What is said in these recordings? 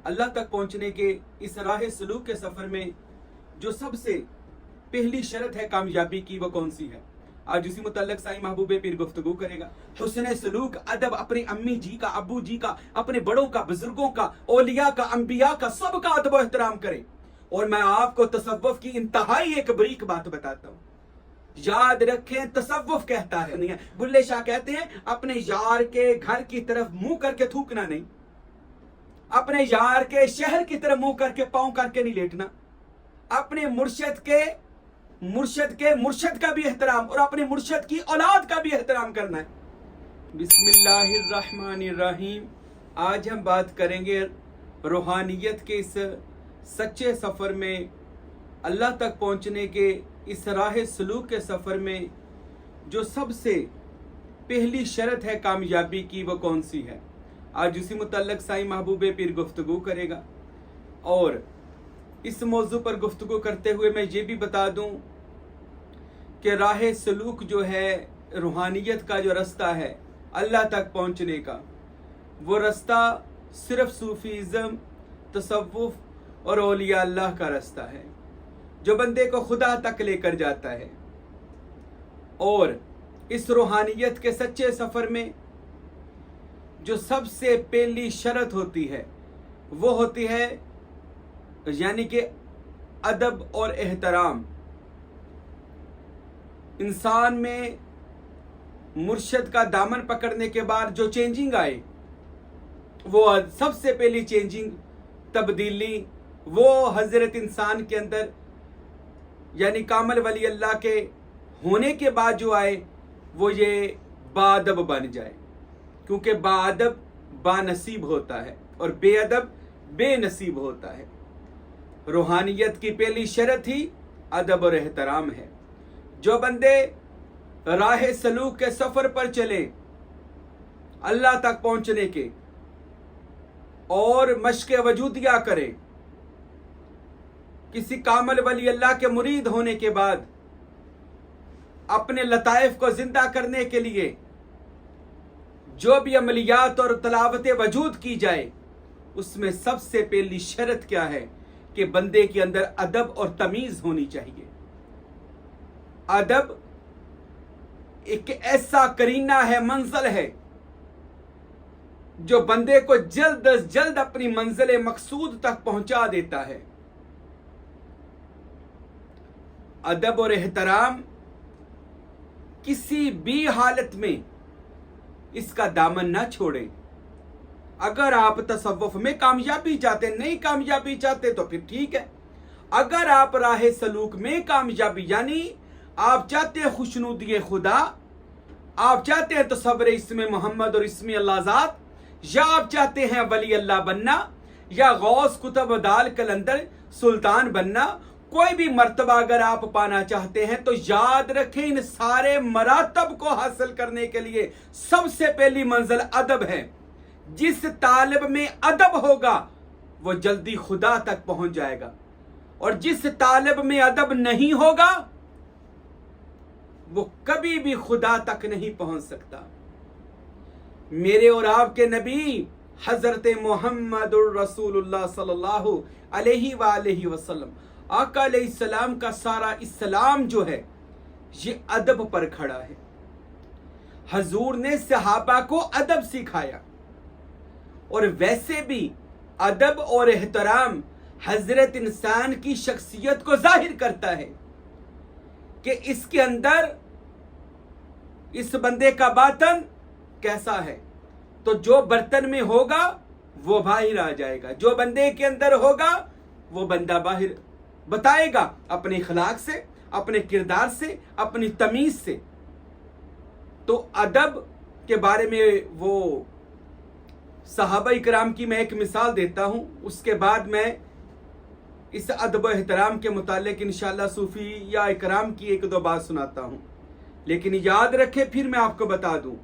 अल्लाह तक पहुंचने के इस राह सलूक के सफर में जो सबसे पहली शर्त है कामयाबी की, वो कौन सी है? आज उसी मुतल्लक साईं महबूब पीर गुफ्तगू करेगा। हुस्न सलूक, अदब, अपने अम्मी जी का, अब्बू जी का, अपने बड़ों का, बुजुर्गों का, औलिया का, अंबिया का, सबका अदब और एहतराम करें। और मैं आपको तसव्वुफ की इंतहाई एक बरीक बात बताता हूँ, याद रखें, तसव्वुफ कहता है नहीं है, बुल्ले शाह कहते हैं अपने यार के घर की तरफ मुंह करके थूकना नहीं, अपने यार के शहर की तरफ मुंह करके पांव करके नहीं लेटना, अपने मुर्शद का भी एहतराम और अपने मुर्शद की औलाद का भी एहतराम करना है। बिस्मिल्लाहिर्रहमानिर्रहीम। आज हम बात करेंगे रूहानियत के इस सच्चे सफर में, अल्लाह तक पहुंचने के इस राह सलूक के सफर में जो सबसे पहली शर्त है कामयाबी की, वो कौन सी है? आज उसी मुतल्लक साईं महबूब पीर गुफ्तगू करेगा। और इस मौजू पर गुफ्तगू करते हुए मैं ये भी बता दूं कि राह सलूक जो है, रूहानियत का जो रास्ता है अल्लाह तक पहुंचने का, वो रास्ता सिर्फ सूफीज़म, तसव्वुफ और औलिया अल्लाह का रास्ता है जो बंदे को खुदा तक लेकर जाता है। और इस रूहानियत के सच्चे सफर में जो सबसे पहली शर्त होती है वो होती है यानी कि अदब और एहतराम। इंसान में मुर्शद का दामन पकड़ने के बाद जो चेंजिंग आए, वो सबसे पहली चेंजिंग, तब्दीली, वो हजरत इंसान के अंदर यानी कामल वली अल्लाह के होने के बाद जो आए, वो ये बाअदब बन जाए। क्योंकि बाअदब बानसीब होता है और बेअदब बेनसीब होता है। रूहानियत की पहली शर्त ही अदब और एहतराम है। जो बंदे राह सलूक के सफर पर चले अल्लाह तक पहुंचने के और मश्क वजूदिया करें, किसी कामल वली अल्लाह के मुरीद होने के बाद अपने लताइफ को जिंदा करने के लिए जो भी अमलियात और तलावत वजूद की जाए, उसमें सबसे पहली शर्त क्या है कि बंदे के अंदर अदब और तमीज होनी चाहिए। अदब एक ऐसा करीना है, मंजिल है, जो बंदे को जल्द अज जल्द अपनी मंजिल मकसूद तक पहुंचा देता है। अदब और एहतराम किसी भी हालत में इसका दामन ना छोड़ें। अगर आप तसव्वुफ में कामयाबी चाहते, नहीं कामयाबी चाहते तो फिर ठीक है। अगर आप राह सलूक में कामयाबी यानी आप चाहते हैं खुशनुदी खुदा, आप चाहते हैं तसव्वुर इस्म मोहम्मद और इस्म अल्लाह ज़ात, या आप चाहते हैं वली अल्लाह बनना या गौस कुतुब दाल कलंदर सुल्तान बनना, कोई भी मर्तबा अगर आप पाना चाहते हैं तो याद रखें, इन सारे मरातब को हासिल करने के लिए सबसे पहली मंजिल अदब है। जिस तालिब में अदब होगा वो जल्दी खुदा तक पहुंच जाएगा, और जिस तालिब में अदब नहीं होगा वो कभी भी खुदा तक नहीं पहुंच सकता। मेरे और आपके नबी हजरत मोहम्मदुर रसूलुल्लाह सल्लल्लाहु अलैहि वसल्लम आका अलैहिस्सलाम का सारा इस्लाम जो है ये अदब पर खड़ा है। हजूर ने सहाबा को अदब सिखाया, और वैसे भी अदब और एहतराम हजरत इंसान की शख्सियत को जाहिर करता है कि इसके अंदर इस बंदे का बातन कैसा है। तो जो बर्तन में होगा वो बाहर आ जाएगा, जो बंदे के अंदर होगा वो बंदा बाहर बताएगा, अपने अखलाक से, अपने किरदार से, अपनी तमीज से। तो अदब के बारे में वो सहाबा इकराम की मैं एक मिसाल देता हूं, उसके बाद मैं इस अदब एहतराम के मुतालिक इंशाअल्लाह सूफी या इकराम की एक दो बात सुनाता हूं। लेकिन याद रखे, फिर मैं आपको बता दूं,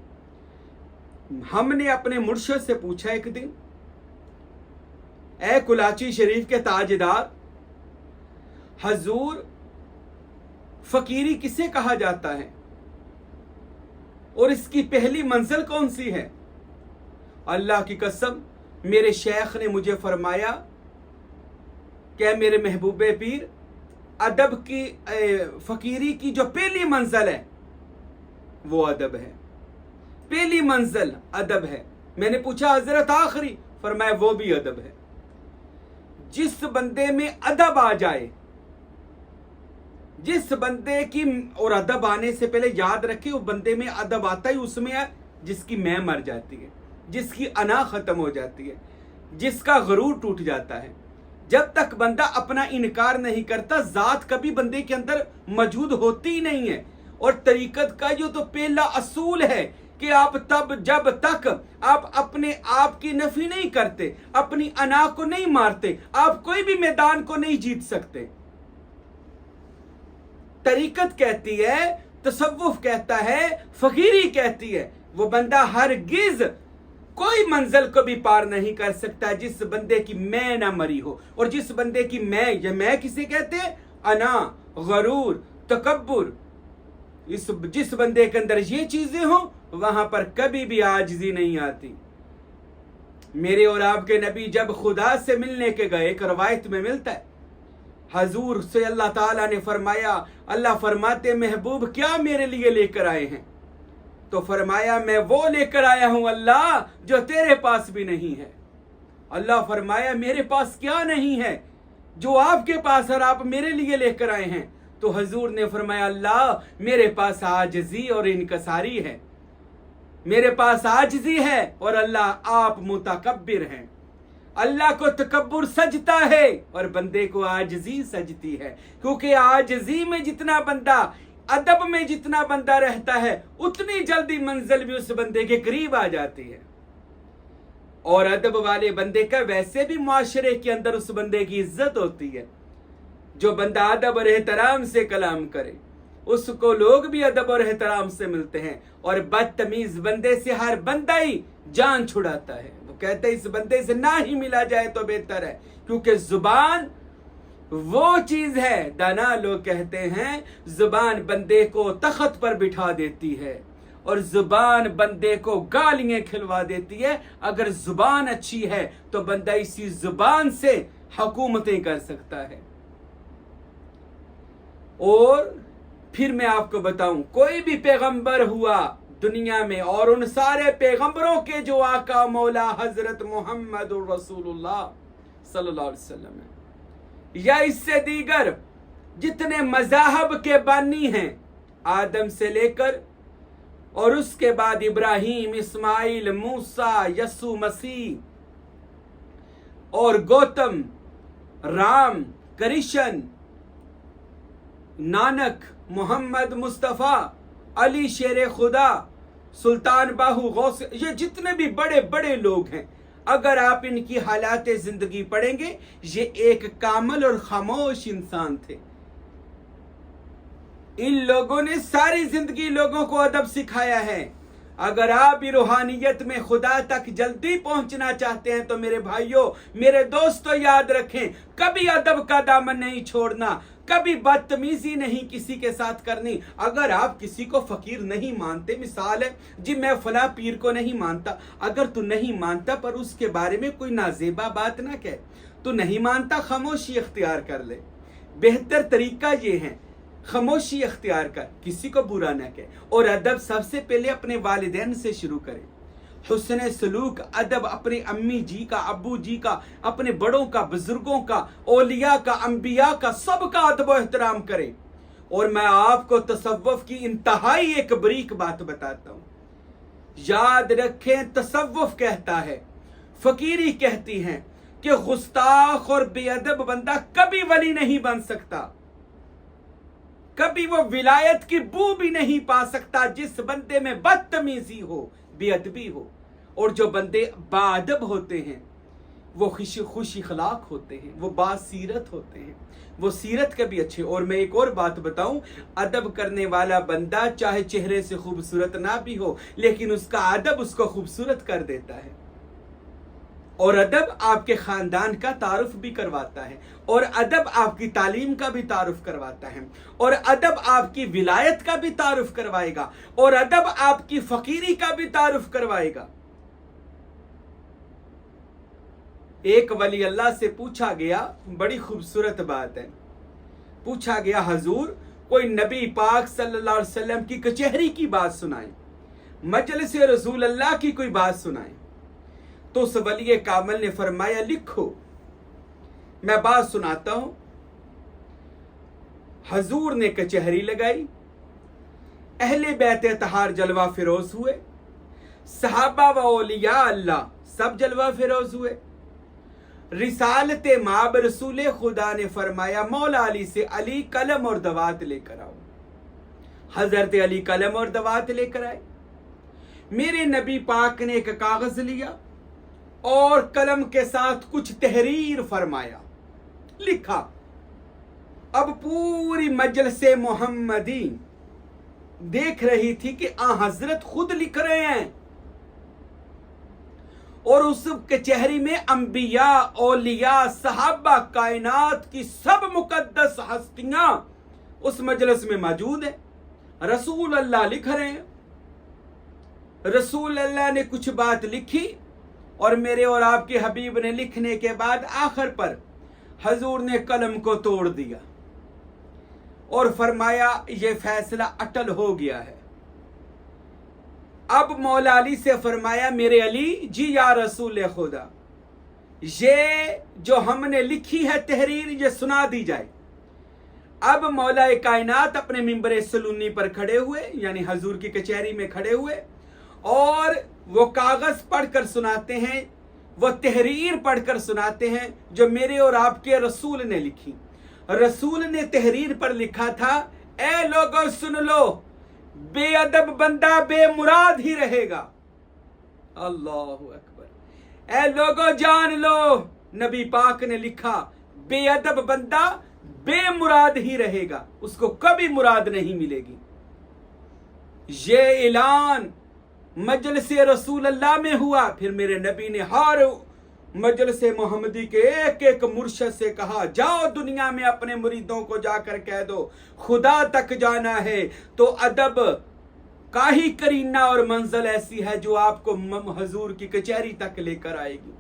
हमने अपने मुर्शिद से पूछा एक दिन, ए कुलाची शरीफ के ताजदार, हजूर फकीरी किसे कहा जाता है और इसकी पहली मंजिल कौन सी है? अल्लाह की कसम मेरे शेख ने मुझे फरमाया कि मेरे महबूब पीर, अदब की फ़कीरी की जो पहली मंजिल है वो अदब है। पहली मंजिल अदब है। मैंने पूछा हजरत आखिरी? फरमाया वो भी अदब है। जिस बंदे में अदब आ जाए, जिस बंदे की, और अदब आने से पहले याद रखे वो बंदे में अदब आता ही उसमें है जिसकी मैं मर जाती है, जिसकी अना खत्म हो जाती है, जिसका गरूर टूट जाता है। जब तक बंदा अपना इनकार नहीं करता, जात कभी बंदे के अंदर मौजूद होती ही नहीं है। और तरीकत का जो तो पहला असूल है कि आप तब जब तक आप अपने आप की नफी नहीं करते, अपनी अना को नहीं मारते, आप कोई भी मैदान को नहीं जीत सकते। तरीकत कहती है, तसव्वुफ कहता है, फकीरी कहती है, वो बंदा हरगिज कोई मंजिल को भी पार नहीं कर सकता जिस बंदे की मैं ना मरी हो। और जिस बंदे की मैं, ये मैं किसे कहते हैं? अना, गरूर, तकब्बुर। जिस बंदे के अंदर ये चीजें हो वहां पर कभी भी आजिज़ी नहीं आती। मेरे और आपके नबी जब खुदा से मिलने के गए, एक रवायत में मिलता है, हजूर से अल्लाह ताला ने फरमाया, अल्लाह फरमाते महबूब क्या मेरे लिए लेकर आए हैं? तो फरमाया मैं वो लेकर आया हूं अल्लाह जो तेरे पास भी नहीं है। अल्लाह फरमाया मेरे पास क्या नहीं है जो आपके पास और आप मेरे लिए लेकर आए हैं? तो हजूर ने फरमाया अल्लाह मेरे पास आजिज़ी और इनकसारी है, मेरे पास आजिज़ी है और अल्लाह आप मुतकब्बिर हैं। अल्लाह को तकब्बुर सजता है और बंदे को आजिज़ी सजती है, क्योंकि आजिज़ी में जितना बंदा, अदब में जितना बंदा रहता है उतनी जल्दी मंजिल भी उस बंदे के करीब आ जाती है। और अदब वाले बंदे का वैसे भी मुआशरे के अंदर उस बंदे की इज्जत होती है। जो बंदा अदब और एहतराम से कलाम करे उसको लोग भी अदब और एहतराम से मिलते हैं। और बदतमीज बंदे से हर बंदा ही जान छुड़ाता है। वो कहते हैं इस बंदे से ना ही मिला जाए तो बेहतर है, क्योंकि जुबान वो चीज है, दाना लोग कहते हैं जुबान बंदे को तख्त पर बिठा देती है और जुबान बंदे को गालियां खिलवा देती है। अगर जुबान अच्छी है तो बंदा इसी जुबान से हुकूमतें कर सकता है। और फिर मैं आपको बताऊं, कोई भी पैगंबर हुआ दुनिया में और उन सारे पैगंबरों के जो आका मौला हजरत मोहम्मद रसूलुल्लाह सल्लल्लाहु अलैहि वसल्लम है, या इससे दीगर जितने मज़ाहब के बानी हैं, आदम से लेकर और उसके बाद इब्राहिम, इस्माइल, मूसा, यसु मसीह और गौतम, राम, कृष्ण, नानक, मोहम्मद मुस्तफ़ा, अली शेर खुदा, सुल्तान बाहू, गौस, ये जितने भी बड़े बड़े लोग हैं, अगर आप इनकी हालात जिंदगी पढ़ेंगे, ये एक कामल और खामोश इंसान थे। इन लोगों ने सारी जिंदगी लोगों को अदब सिखाया है। अगर आप भी रूहानियत में खुदा तक जल्दी पहुंचना चाहते हैं तो मेरे भाइयों, मेरे दोस्तों, याद रखें, कभी अदब का दामन नहीं छोड़ना, कभी बदतमीजी नहीं किसी के साथ करनी। अगर आप किसी को फकीर नहीं मानते, मिसाल है जी मैं फला पीर को नहीं मानता, अगर तू नहीं मानता पर उसके बारे में कोई नाजेबा बात ना कह, तू नहीं मानता, खामोशी इख्तियार कर ले। बेहतर तरीका ये है, खामोशी इख्तियार कर, किसी को बुरा ना कहे। और अदब सबसे पहले अपने वालिदैन से शुरू करें। हुस्न सलूक, अदब अपने अम्मी जी का, अब्बू जी का, अपने बड़ों का, बुजुर्गों का, औलिया का, अंबिया का, सबका अदब व एहतराम करें। और मैं आपको तसव्वुफ की इंतहाई एक बरीक बात बताता हूं, याद रखें, तसव्वुफ कहता है, फकीरी कहती है कि गुस्ताख और बेअदब बंदा कभी वली नहीं बन सकता, कभी वो विलायत की बू भी नहीं पा सकता जिस बंदे में बदतमीजी हो, बेअदबी हो। और जो बंदे बाअदब होते हैं वो खुश इखलाक होते हैं, वो बासीरत होते हैं, वो सीरत के भी अच्छे। और मैं एक और बात बताऊं, अदब करने वाला बंदा चाहे चेहरे से खूबसूरत ना भी हो, लेकिन उसका अदब उसको खूबसूरत कर देता है। और अदब आपके खानदान का तारुफ भी करवाता है, और अदब आपकी तालीम का भी तारुफ करवाता है, और अदब आपकी विलायत का भी तारुफ करवाएगा, और अदब आपकी फकीरी का भी तारुफ करवाएगा। ایک वली अल्लाह से पूछा गया, बड़ी खूबसूरत बात है, पूछा गया हुजूर कोई नबी पाक सल्लल्लाहु अलैहि वसल्लम की कचहरी की बात सुनाए, मजलिस रसूल अल्लाह की कोई बात सुनाए। तो उस वली कामिल ने फरमाया लिखो, मैं बात सुनाता हूं। हुजूर ने कचहरी लगाई, अहले बैत तहार जलवा फिरोज हुए, सहाबा व औलिया अल्लाह सब जलवा फिरोज हुए। रिसालत माब रसूल खुदा ने फरमाया मौला अली से अली कलम और दवात लेकर आओ। हजरत अली कलम और दवात लेकर आए। मेरे नबी पाक ने एक कागज लिया और कलम के साथ कुछ तहरीर फरमाया, लिखा। अब पूरी मजलिस मोहम्मदी देख रही थी कि हजरत खुद लिख रहे हैं और उस कचहरी में अंबिया, औलिया, सहाबा, कायनात की सब मुकद्दस हस्तियां उस मजलिस में मौजूद है। रसूल अल्लाह लिख रहे हैं। रसूल अल्लाह ने कुछ बात लिखी और मेरे और आपके हबीब ने लिखने के बाद आखिर पर हजूर ने कलम को तोड़ दिया और फरमाया ये फैसला अटल हो गया है। अब मौला अली से फरमाया मेरे अली जी या रसूल खुदा, ये जो हमने लिखी है तहरीर ये सुना दी जाए। अब मौला कायनात अपने मिंबर सलूनी पर खड़े हुए, यानी हजूर की कचहरी में खड़े हुए, और वो कागज पढ़कर सुनाते हैं, वो तहरीर पढ़कर सुनाते हैं जो मेरे और आपके रसूल ने लिखी। रसूल ने तहरीर पर लिखा था, ए लोगों सुन लो, बेअदब बंदा बेमुराद ही रहेगा। अल्लाहु अकबर। ए लोगों जान लो, नबी पाक ने लिखा, बेअदब बंदा बेमुराद ही रहेगा, उसको कभी मुराद नहीं मिलेगी। ये ऐलान मजलिस रसूल अल्लाह में हुआ। फिर मेरे नबी ने हर मजलिस मोहम्मदी के एक एक मुर्शद से कहा, जाओ दुनिया में अपने मुरीदों को जाकर कह दो खुदा तक जाना है तो अदब का ही करीना और मंजिल ऐसी है जो आपको हजूर की कचहरी तक लेकर आएगी।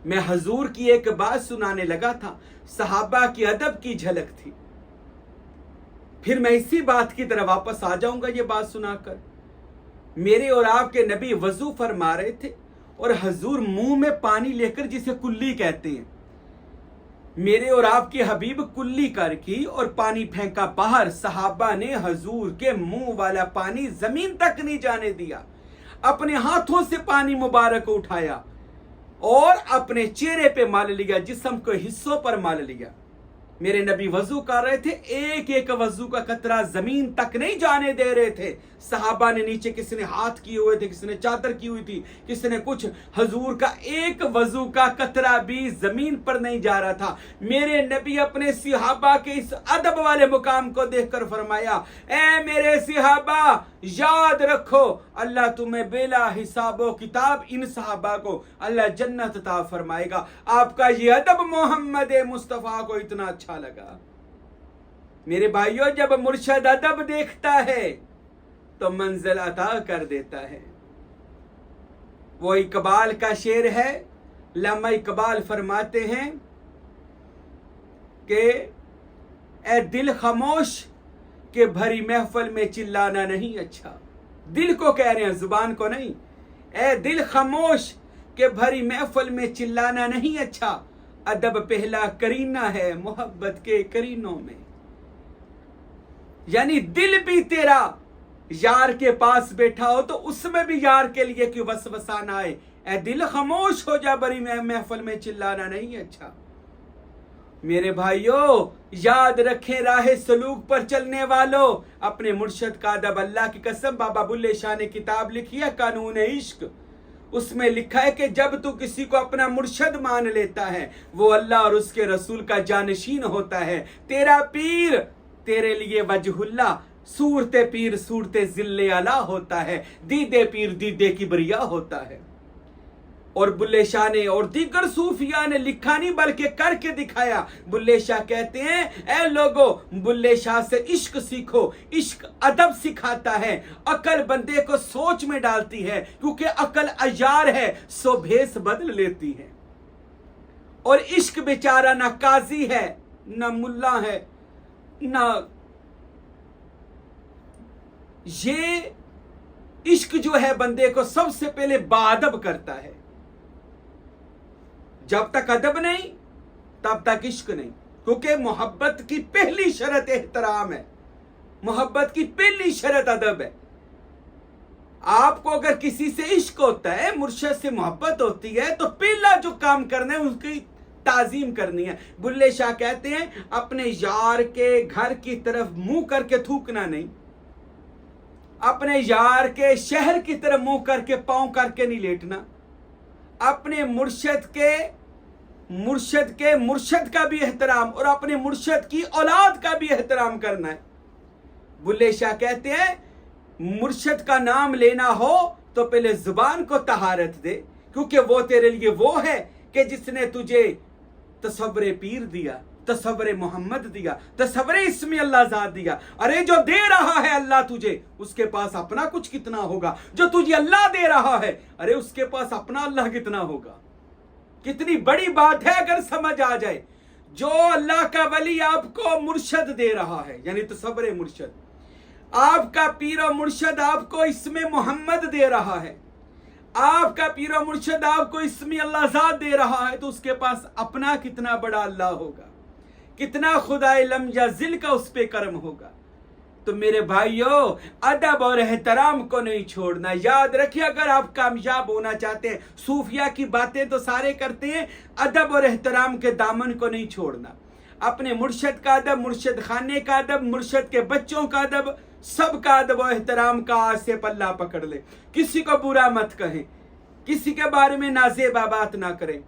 मैं हजूर की एक बात सुनाने लगा था, सहाबा की अदब की झलक थी। फिर मैं इसी बात की तरफ वापस आ जाऊंगा ये बात सुनाकर। मेरे और आपके नबी वजू फरमा रहे थे और हजूर मुंह में पानी लेकर, जिसे कुल्ली कहते हैं, मेरे और आपके हबीब कुल्ली करके और पानी फेंका बाहर। सहाबा ने हजूर के मुंह वाला पानी जमीन तक नहीं जाने दिया, अपने हाथों से पानी मुबारक उठाया और अपने चेहरे पे मल लिया, जिस्म के हिस्सों पर मल लिया। मेरे नबी वजू कर रहे थे, एक एक वजू का कतरा जमीन तक नहीं जाने दे रहे थे। सहाबा ने नीचे, किसी ने हाथ किए हुए थे, किसी ने चादर की हुई थी, किसी ने कुछ। हजूर का एक वजू का कतरा भी जमीन पर नहीं जा रहा था। मेरे नबी अपने सिहाबा के इस अदब वाले मुकाम को देखकर फरमाया, ए मेरे सिहाबा याद रखो, अल्लाह तुम्हें बेला हिसाबो किताब इन सहाबा को अल्लाह जन्नत अता फरमाएगा। आपका ये अदब मोहम्मद मुस्तफा को इतना अच्छा लगा। मेरे भाइयों, जब मुर्शद अदब देखता है तो मंजिल अता कर देता है। वो इकबाल का शेर है, लम्हा इकबाल फरमाते हैं कि ए दिल खामोश के भरी महफिल में चिल्लाना नहीं अच्छा। दिल को कह रहे हैं, जुबान को नहीं। ए दिल खामोश के भरी महफिल में चिल्लाना नहीं अच्छा, अदब पहला करीना है मोहब्बत के करीनों में। यानी दिल भी तेरा यार के पास बैठा हो तो उसमें भी यार के लिए क्यों वसवसा ना आए। ए दिल खामोश हो जा, बड़ी महफिल में चिल्लाना नहीं अच्छा। मेरे भाइयों, याद रखें राह सलूक पर चलने वालों, अपने मुर्शद का अदब। अल्लाह की कसम, बाबा बुल्ले शाह ने किताब लिखी है कानून इश्क, उसमें लिखा है कि जब तू किसी को अपना मुर्शद मान लेता है, वो अल्लाह और उसके रसूल का जानशीन होता है। तेरा पीर तेरे लिए वजहुल्लाह, सूरते पीर सूरते जिल्ले अला होता है, दीदे पीर दीदे किबरिया होता है। اور بلے شاہ نے اور دیگر صوفیاء نے لکھا نہیں بلکہ کر کے دکھایا۔ بلے شاہ کہتے ہیں اے لوگو بلے شاہ سے عشق سیکھو، عشق ادب سکھاتا ہے، عقل بندے کو سوچ میں ڈالتی ہے، کیونکہ عقل عیار ہے سو بھیس بدل لیتی ہے، اور عشق بیچارہ نہ قاضی ہے نہ ملا ہے نہ، یہ عشق جو ہے بندے کو سب سے پہلے باادب کرتا ہے۔ جب تک ادب نہیں تب تک عشق نہیں، کیونکہ محبت کی پہلی شرط احترام ہے، محبت کی پہلی شرط ادب ہے۔ آپ کو اگر کسی سے عشق ہوتا ہے، مرشد سے محبت ہوتی ہے، تو پہلا جو کام کرنا ہے اس کی تعظیم کرنی ہے۔ بلے شاہ کہتے ہیں اپنے یار کے گھر کی طرف منہ کر کے تھوکنا نہیں، اپنے یار کے شہر کی طرف منہ کر کے پاؤں کر کے نہیں لیٹنا، اپنے مرشد کا بھی احترام اور اپنے مرشد کی اولاد کا بھی احترام کرنا ہے۔ بلے شاہ کہتے ہیں مرشد کا نام لینا ہو تو پہلے زبان کو طہارت دے، کیونکہ وہ تیرے لیے وہ ہے کہ جس نے تجھے تصور پیر دیا، تصور محمد دیا، تصور اسم اللہ ذات دیا۔ ارے جو دے رہا ہے اللہ تجھے، اس کے پاس اپنا کچھ کتنا ہوگا؟ جو تجھے اللہ دے رہا ہے، ارے اس کے پاس اپنا اللہ کتنا ہوگا؟ کتنی بڑی بات ہے اگر سمجھ آ جائے۔ جو اللہ کا ولی آپ کو مرشد دے رہا ہے، یعنی تصور مرشد، آپ کا پیر و مرشد آپ کو اسم محمد دے رہا ہے، آپ کا پیر و مرشد آپ کو اسم اللہ ذات دے رہا ہے، تو اس کے پاس اپنا کتنا بڑا اللہ ہوگا، کتنا خدائے لم یزل کا اس پہ کرم ہوگا۔ تو میرے بھائیوں، ادب اور احترام کو نہیں چھوڑنا۔ یاد رکھیے اگر آپ کامیاب ہونا چاہتے ہیں، صوفیاء کی باتیں تو سارے کرتے ہیں، ادب اور احترام کے دامن کو نہیں چھوڑنا۔ اپنے مرشد کا ادب، مرشد خانے کا ادب، مرشد کے بچوں کا ادب، سب کا ادب و احترام کا آج سے پلہ پکڑ لے۔ کسی کو برا مت کہیں، کسی کے بارے میں نازیبا بات نہ کریں،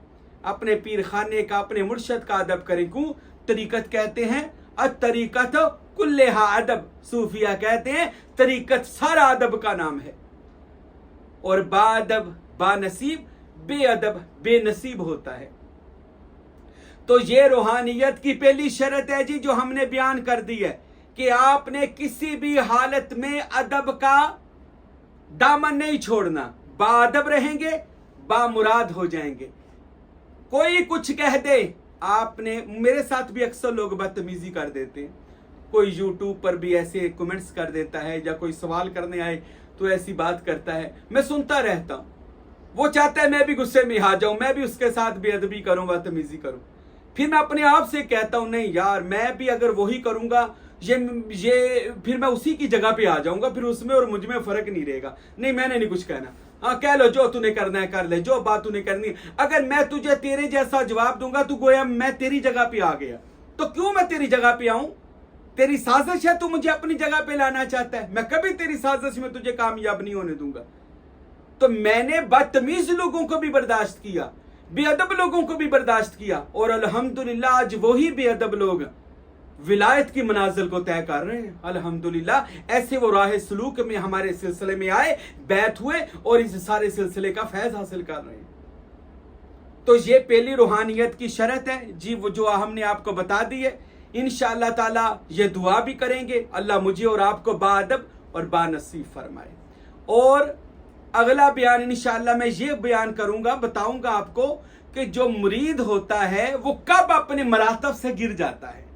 اپنے پیر خانے کا، اپنے مرشد کا ادب کریں۔ کیوں؟ طریقت کہتے ہیں الطریقت کلھا ادب، صوفیاء کہتے ہیں طریقت سارا ادب کا نام ہے، اور با ادب با نصیب، بے ادب بے نصیب ہوتا ہے۔ تو یہ روحانیت کی پہلی شرط ہے جی، جو ہم نے بیان کر دی ہے کہ آپ نے کسی بھی حالت میں ادب کا دامن نہیں چھوڑنا۔ با ادب رہیں گے، با مراد ہو جائیں گے۔ کوئی کچھ کہہ دے، آپ نے، میرے ساتھ بھی اکثر لوگ بدتمیزی کر دیتے ہیں، کوئی یوٹیوب پر بھی ایسے کمنٹس کر دیتا ہے، یا کوئی سوال کرنے آئے تو ایسی بات کرتا ہے، میں سنتا رہتا ہوں۔ وہ چاہتا ہے میں بھی غصے میں آ جاؤں، میں بھی اس کے ساتھ بے ادبی کروں، بدتمیزی کروں۔ پھر میں اپنے آپ سے کہتا ہوں نہیں یار، میں بھی اگر وہی کروں گا، یہ پھر میں اسی کی جگہ پہ آ جاؤں گا، پھر اس میں اور مجھ میں فرق نہیں رہے گا۔ نہیں، میں نے نہیں کچھ کہنا، ہاں کہہ لو، جو تو نے کرنا ہے کر لے، جو بات تو نے کرنی ہے۔ اگر میں تجھے تیرے جیسا جواب دوں گا تو گویا میں تیری جگہ پہ آ گیا، تو کیوں میں تیری جگہ پہ آؤں؟ تیری سازش ہے، تو مجھے اپنی جگہ پہ لانا چاہتا ہے، میں کبھی تیری سازش میں تجھے کامیاب نہیں ہونے دوں گا۔ تو میں نے بدتمیز لوگوں کو بھی برداشت کیا، بے ادب لوگوں کو بھی برداشت کیا، اور الحمدللہ آج وہی بے ادب لوگ ولایت کی منازل کو طے کر رہے ہیں۔ الحمدللہ ایسے وہ راہ سلوک میں ہمارے سلسلے میں آئے، بیعت ہوئے، اور اس سارے سلسلے کا فیض حاصل کر رہے ہیں۔ تو یہ پہلی روحانیت کی شرط ہے جی، وہ جو ہم نے آپ کو بتا دی ہے۔ انشاءاللہ تعالی یہ دعا بھی کریں گے، اللہ مجھے اور آپ کو با ادب اور با نصیب فرمائے۔ اور اگلا بیان انشاءاللہ میں یہ بیان کروں گا، بتاؤں گا آپ کو کہ جو مرید ہوتا ہے وہ کب اپنے مراتب سے گر جاتا ہے۔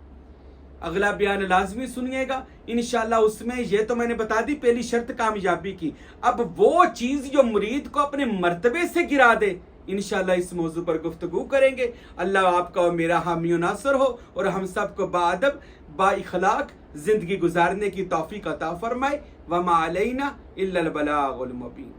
اگلا بیان لازمی سنیے گا انشاءاللہ، اس میں یہ تو میں نے بتا دی پہلی شرط کامیابی کی۔ اب وہ چیز جو مرید کو اپنے مرتبے سے گرا دے، انشاءاللہ اس موضوع پر گفتگو کریں گے۔ اللہ آپ کا اور میرا حامی و ناصر ہو، اور ہم سب کو با ادب با اخلاق زندگی گزارنے کی توفیق عطا فرمائے۔ وما علینا الا البلاغ المبین۔